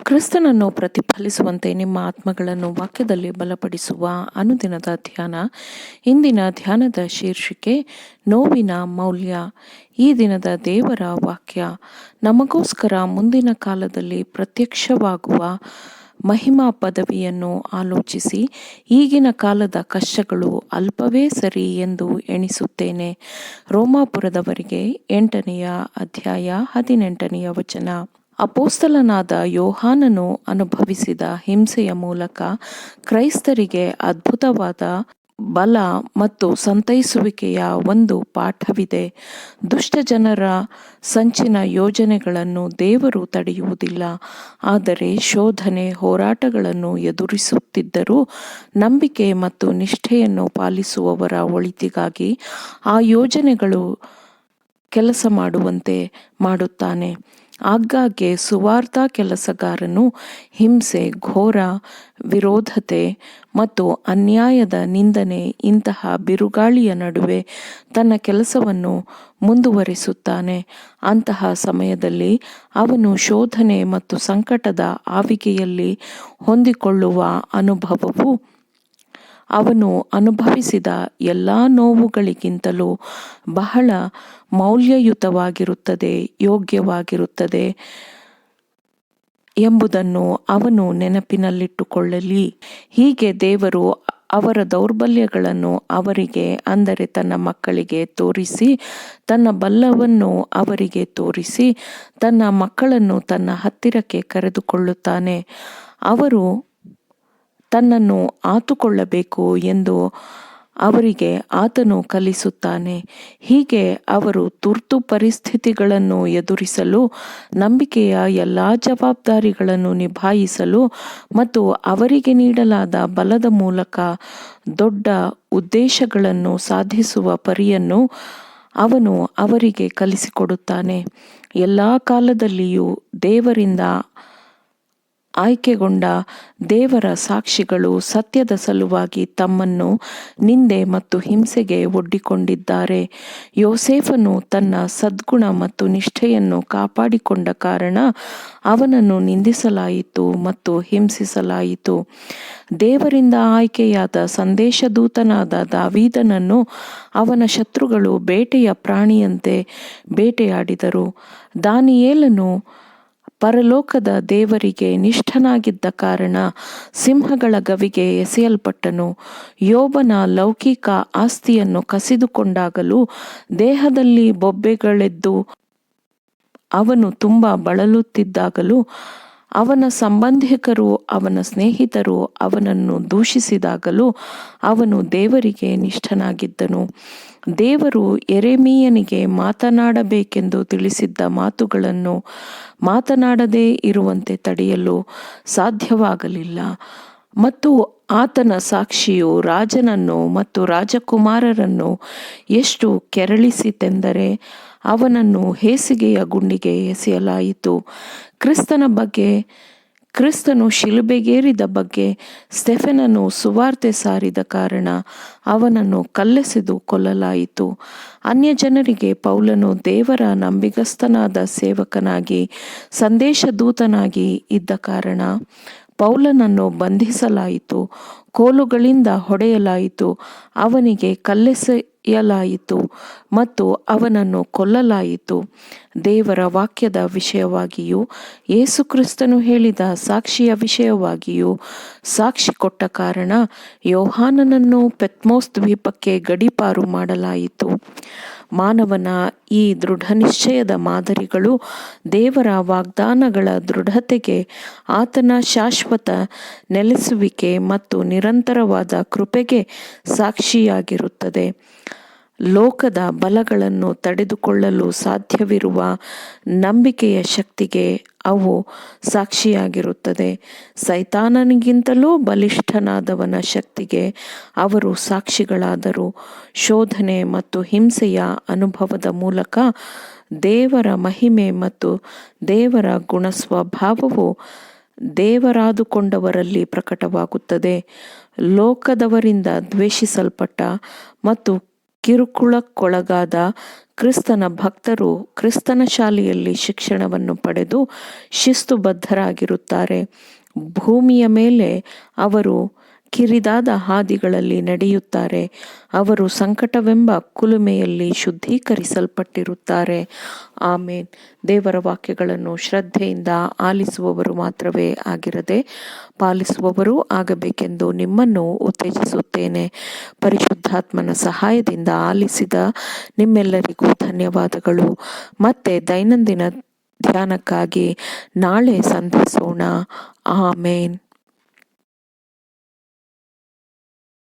ಕ್ರಿಸ್ತನನ್ನು ಪ್ರತಿಫಲಿಸುವಂತೆ ನಿಮ್ಮ ಆತ್ಮಗಳನ್ನು ವಾಕ್ಯದಲ್ಲಿ ಬಲಪಡಿಸುವ ಅನುದಿನದ ಧ್ಯಾನ. ಇಂದಿನ ಧ್ಯಾನದ ಶೀರ್ಷಿಕೆ ನೋವಿನ ಮೌಲ್ಯ. ಈ ದಿನದ ದೇವರ ವಾಕ್ಯ ನಮಗೋಸ್ಕರ ಮುಂದಿನ ಕಾಲದಲ್ಲಿ ಪ್ರತ್ಯಕ್ಷವಾಗುವ ಮಹಿಮಾ ಪದವಿಯನ್ನು ಆಲೋಚಿಸಿ ಈಗಿನ ಕಾಲದ ಕಷ್ಟಗಳು ಅಲ್ಪವೇ ಸರಿ ಎಂದು ಎಣಿಸುತ್ತೇನೆ. ರೋಮಾಪುರದವರಿಗೆ 8ನೇ ಅಧ್ಯಾಯ 18ನೇ ವಚನ. ಅಪೊಸ್ತಲನಾದ ಯೋಹಾನನು ಅನುಭವಿಸಿದ ಹಿಂಸೆಯ ಮೂಲಕ ಕ್ರೈಸ್ತರಿಗೆ ಅದ್ಭುತವಾದ ಬಲ ಮತ್ತು ಸಂತೈಸುವಿಕೆಯ ಒಂದು ಪಾಠವಿದೆ. ದುಷ್ಟ ಜನರ ಸಂಚಿನ ಯೋಜನೆಗಳನ್ನು ದೇವರು ತಡೆಯುವುದಿಲ್ಲ, ಆದರೆ ಶೋಧನೆ ಹೋರಾಟಗಳನ್ನು ಎದುರಿಸುತ್ತಿದ್ದರೂ ನಂಬಿಕೆ ಮತ್ತು ನಿಷ್ಠೆಯನ್ನು ಪಾಲಿಸುವವರ ಒಳಿತಿಗಾಗಿ ಆ ಯೋಜನೆಗಳು ಕೆಲಸ ಮಾಡುವಂತೆ ಮಾಡುತ್ತಾನೆ. ಆಗಾಗ್ಗೆ ಸುವಾರ್ತಾ ಕೆಲಸಗಾರನು ಹಿಂಸೆ, ಘೋರ ವಿರೋಧತೆ ಮತ್ತು ಅನ್ಯಾಯದ ನಿಂದನೆ ಇಂತಹ ಬಿರುಗಾಳಿಯ ನಡುವೆ ತನ್ನ ಕೆಲಸವನ್ನು ಮುಂದುವರಿಸುತ್ತಾನೆ. ಅಂತಹ ಸಮಯದಲ್ಲಿ ಅವನು ಶೋಧನೆ ಮತ್ತು ಸಂಕಟದ ಆವಿಗೆಯಲ್ಲಿ ಹೊಂದಿಕೊಳ್ಳುವ ಅನುಭವವು ಅವನು ಅನುಭವಿಸಿದ ಎಲ್ಲ ನೋವುಗಳಿಗಿಂತಲೂ ಬಹಳ ಮೌಲ್ಯಯುತವಾಗಿರುತ್ತದೆ, ಯೋಗ್ಯವಾಗಿರುತ್ತದೆ ಎಂಬುದನ್ನು ಅವನು ನೆನಪಿನಲ್ಲಿಟ್ಟುಕೊಳ್ಳಲಿ. ಹೀಗೆ ದೇವರು ಅವರ ದೌರ್ಬಲ್ಯಗಳನ್ನು ಅವರಿಗೆ, ಅಂದರೆ ತನ್ನ ಮಕ್ಕಳಿಗೆ ತೋರಿಸಿ, ತನ್ನ ಬಲವನ್ನು ಅವರಿಗೆ ತೋರಿಸಿ, ತನ್ನ ಮಕ್ಕಳನ್ನು ತನ್ನ ಹತ್ತಿರಕ್ಕೆ ಕರೆದುಕೊಳ್ಳುತ್ತಾನೆ. ಅವರು ತನ್ನನ್ನು ಆತುಕೊಳ್ಳಬೇಕು ಎಂದು ಅವರಿಗೆ ಆತನು ಕಲಿಸುತ್ತಾನೆ. ಹೀಗೆ ಅವರು ತುರ್ತು ಪರಿಸ್ಥಿತಿಗಳನ್ನು ಎದುರಿಸಲು, ನಂಬಿಕೆಯ ಎಲ್ಲ ಜವಾಬ್ದಾರಿಗಳನ್ನು ನಿಭಾಯಿಸಲು ಮತ್ತು ಅವರಿಗೆ ನೀಡಲಾದ ಬಲದ ಮೂಲಕ ದೊಡ್ಡ ಉದ್ದೇಶಗಳನ್ನು ಸಾಧಿಸುವ ಪರಿಯನ್ನು ಅವನು ಅವರಿಗೆ ಕಲಿಸಿಕೊಡುತ್ತಾನೆ. ಎಲ್ಲ ಕಾಲದಲ್ಲಿಯೂ ದೇವರಿಂದ ಆಯ್ಕೆಗೊಂಡ ದೇವರ ಸಾಕ್ಷಿಗಳು ಸತ್ಯದ ಸಲುವಾಗಿ ತಮ್ಮನ್ನು ನಿಂದೆ ಮತ್ತು ಹಿಂಸೆಗೆ ಒಡ್ಡಿಕೊಂಡಿದ್ದಾರೆ. ಯೋಸೇಫನು ತನ್ನ ಸದ್ಗುಣ ಮತ್ತು ನಿಷ್ಠೆಯನ್ನು ಕಾಪಾಡಿಕೊಂಡ ಕಾರಣ ಅವನನ್ನು ನಿಂದಿಸಲಾಯಿತು ಮತ್ತು ಹಿಂಸಿಸಲಾಯಿತು. ದೇವರಿಂದ ಆಯ್ಕೆಯಾದ ಸಂದೇಶದೂತನಾದ ದಾವೀದನನ್ನು ಅವನ ಶತ್ರುಗಳು ಬೇಟೆಯ ಪ್ರಾಣಿಯಂತೆ ಬೇಟೆಯಾಡಿದರು. ದಾನಿಯೇಲನು ಪರಲೋಕದ ದೇವರಿಗೆ ನಿಷ್ಠನಾಗಿದ್ದ ಕಾರಣ ಸಿಂಹಗಳ ಗವಿಗೆ ಎಸೆಯಲ್ಪಟ್ಟನು. ಯೋಬನ ಲೌಕಿಕ ಆಸ್ತಿಯನ್ನು ಕಸಿದುಕೊಂಡಾಗಲೂ ದೇಹದಲ್ಲಿ ಬೊಬ್ಬೆಗಳೆದ್ದು ಅವನು ತುಂಬಾ ಬಳಲುತ್ತಿದ್ದಾಗಲೂ ಅವನ ಸಂಬಂಧಿಕರು, ಅವನ ಸ್ನೇಹಿತರು ಅವನನ್ನು ದೂಷಿಸಿದಾಗಲೂ ಅವನು ದೇವರಿಗೆ ನಿಷ್ಠನಾಗಿದ್ದನು. ದೇವರು ಯೆರೆಮೀಯನಿಗೆ ಮಾತನಾಡಬೇಕೆಂದು ತಿಳಿಸಿದ್ದ ಮಾತುಗಳನ್ನು ಮಾತನಾಡದೇ ಇರುವಂತೆ ತಡೆಯಲು ಸಾಧ್ಯವಾಗಲಿಲ್ಲ. ಮತ್ತು ಆತನ ಸಾಕ್ಷಿಯು ರಾಜನನ್ನು ಮತ್ತು ರಾಜಕುಮಾರರನ್ನು ಎಷ್ಟು ಕೆರಳಿಸಿತೆಂದರೆ ಅವನನ್ನು ಹೇಸಿಗೆಯ ಗುಂಡಿಗೆ ಎಸೆಯಲಾಯಿತು. ಕ್ರಿಸ್ತನು ಶಿಲುಬೆಗೇರಿದ ಬಗ್ಗೆ ಸ್ತೆಫನನು ಸುವಾರ್ತೆ ಸಾರಿದ ಕಾರಣ ಅವನನ್ನು ಕಲ್ಲೆಸೆದು ಕೊಲ್ಲಲಾಯಿತು. ಅನ್ಯಜನರಿಗೆ ಪೌಲನು ದೇವರ ನಂಬಿಗಸ್ತನಾದ ಸೇವಕನಾಗಿ, ಸಂದೇಶದೂತನಾಗಿ ಇದ್ದ ಕಾರಣ ಪೌಲನನ್ನು ಬಂಧಿಸಲಾಯಿತು, ಕೋಲುಗಳಿಂದ ಹೊಡೆಯಲಾಯಿತು, ಅವನಿಗೆ ಕಲ್ಲೆಸೆಯಲಾಯಿತು ಮತ್ತು ಅವನನ್ನು ಕೊಲ್ಲಲಾಯಿತು. ದೇವರ ವಾಕ್ಯದ ವಿಷಯವಾಗಿಯೂ ಯೇಸುಕ್ರಿಸ್ತನು ಹೇಳಿದ ಸಾಕ್ಷಿಯ ವಿಷಯವಾಗಿಯೂ ಸಾಕ್ಷಿ ಕೊಟ್ಟ ಕಾರಣ ಯೋಹಾನನನ್ನು ಪೆತ್ಮೋಸ್ ದ್ವೀಪಕ್ಕೆ ಗಡೀಪಾರು ಮಾಡಲಾಯಿತು. ಮಾನವನ ಈ ದೃಢನಿಶ್ಚಯದ ಮಾದರಿಗಳು ದೇವರ ವಾಗ್ದಾನಗಳ ದೃಢತೆಗೆ, ಆತನ ಶಾಶ್ವತ ನೆಲೆಸುವಿಕೆ ಮತ್ತು ನಿರಂತರವಾದ ಕೃಪೆಗೆ ಸಾಕ್ಷಿಯಾಗಿರುತ್ತದೆ. ಲೋಕದ ಬಲಗಳನ್ನು ತಡೆದುಕೊಳ್ಳಲು ಸಾಧ್ಯವಿರುವ ನಂಬಿಕೆಯ ಶಕ್ತಿಗೆ ಅವು ಸಾಕ್ಷಿಯಾಗಿರುತ್ತದೆ. ಸೈತಾನನಿಗಿಂತಲೂ ಬಲಿಷ್ಠನಾದವನ ಶಕ್ತಿಗೆ ಅವರು ಸಾಕ್ಷಿಗಳಾದರು. ಶೋಧನೆ ಮತ್ತು ಹಿಂಸೆಯ ಅನುಭವದ ಮೂಲಕ ದೇವರ ಮಹಿಮೆ ಮತ್ತು ದೇವರ ಗುಣಸ್ವಭಾವವು ದೇವರಾದುಕೊಂಡವರಲ್ಲಿ ಪ್ರಕಟವಾಗುತ್ತದೆ. ಲೋಕದವರಿಂದ ದ್ವೇಷಿಸಲ್ಪಟ್ಟ ಮತ್ತು ಕಿರುಕುಳಕ್ಕೊಳಗಾದ ಕ್ರಿಸ್ತನ ಭಕ್ತರು ಕ್ರಿಸ್ತನ ಶಾಲೆಯಲ್ಲಿ ಶಿಕ್ಷಣವನ್ನು ಪಡೆದು ಶಿಸ್ತುಬದ್ಧರಾಗಿರುತ್ತಾರೆ. ಭೂಮಿಯ ಮೇಲೆ ಅವರು ಕಿರಿದಾದ ಹಾದಿಗಳಲ್ಲಿ ನಡೆಯುತ್ತಾರೆ. ಅವರು ಸಂಕಟವೆಂಬ ಕುಲುಮೆಯಲ್ಲಿ ಶುದ್ಧೀಕರಿಸಲ್ಪಟ್ಟಿರುತ್ತಾರೆ. ಆಮೇನ್. ದೇವರ ವಾಕ್ಯಗಳನ್ನು ಶ್ರದ್ಧೆಯಿಂದ ಆಲಿಸುವವರು ಮಾತ್ರವೇ ಆಗಿರದೆ ಪಾಲಿಸುವವರೂ ಆಗಬೇಕೆಂದು ನಿಮ್ಮನ್ನು ಉತ್ತೇಜಿಸುತ್ತೇನೆ. ಪರಿಶುದ್ಧಾತ್ಮನ ಸಹಾಯದಿಂದ ಆಲಿಸಿದ ನಿಮ್ಮೆಲ್ಲರಿಗೂ ಧನ್ಯವಾದಗಳು. ಮತ್ತೆ ದೈನಂದಿನ ಧ್ಯಾನಕ್ಕಾಗಿ ನಾಳೆ ಸಂಧಿಸೋಣ. ಆಮೇನ್.